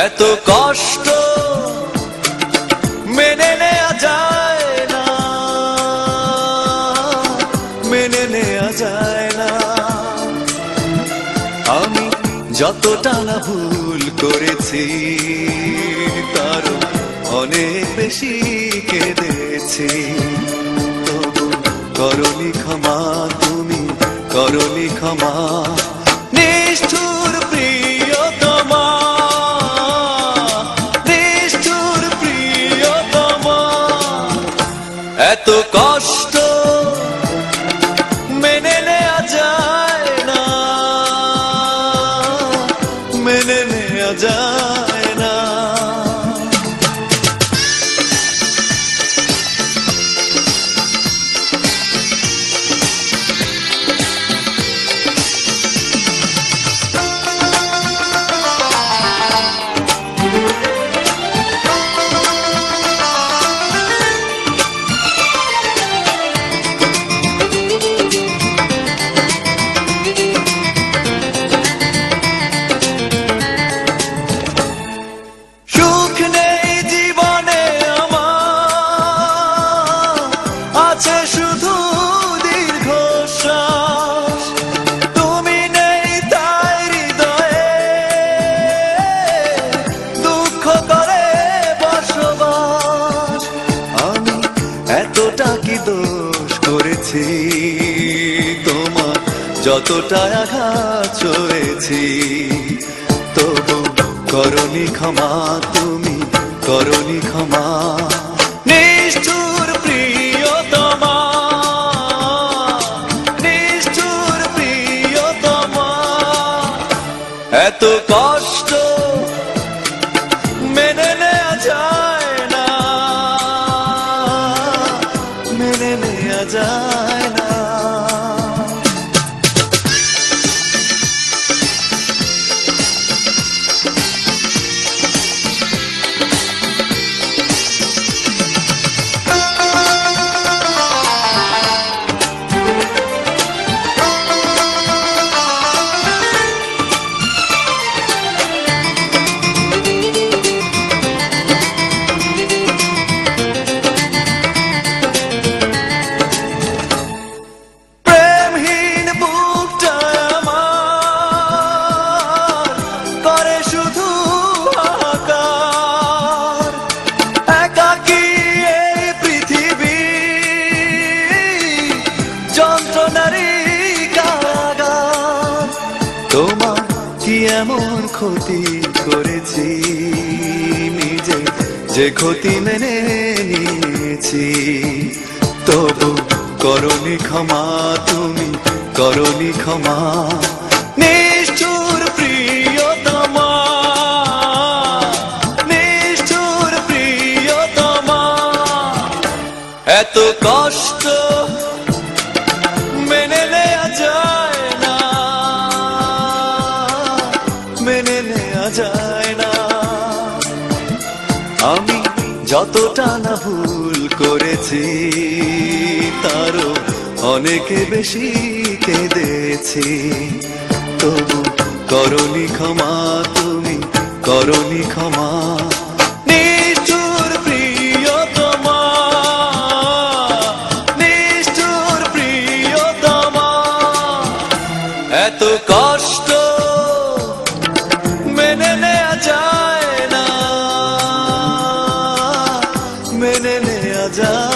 এত কষ্ট মেনে নেওয়া যায় না, মেনে নেওয়া যায় না। আমি যতটা না ভুল করেছি তারও অনেক বেশি কেঁদেছি, তবু করনি ক্ষমা, তুমি করনি ক্ষমা। নিষ্ঠুর প্রিয়তমা, নিষ্ঠুর প্রিয়তমা, এত কষ্ট মেনে নেওয়া যায় না, মেনে নেওয়া যায় না। আছে শুধু দীর্ঘশ্বাস, তুমি নেই তাই হৃদয়ে দুঃখ করে বসবাস। আমি এতটা কি দোষ করেছি তোমার, যতটা আঘাত হয়েছি, তবু করনি ক্ষমা, তুমি করনি ক্ষমা। নিষ্ঠুর প্রিয়তমা, নিষ্ঠুর প্রিয়তমা, এত কষ্ট মেনে নেওয়া যায় না, মেনে নেওয়া যায় না। তোমার কি এমন ক্ষতি করেছি, নিজে যে ক্ষতি মেনে নিয়েছি, তবু করনি ক্ষমা, তুমি করনি ক্ষমা। নিষ্ঠুর প্রিয়তমা, নিষ্ঠুর প্রিয়তমা, এত কষ্ট মেনে নেওয়া যায় না, মেনে নেওয়া যায় না। আমি যতটা না ভুল করেছি তারও অনেক বেশি কেঁদেছি, তবু করনি ক্ষমা, তুমি করনি ক্ষমা। নিষ্ঠুর প্রিয়তমা, নিষ্ঠুর প্রিয়তমা, এত কষ্ট মেনে নেওয়া যায় না, মেনে নেওয়া যায়।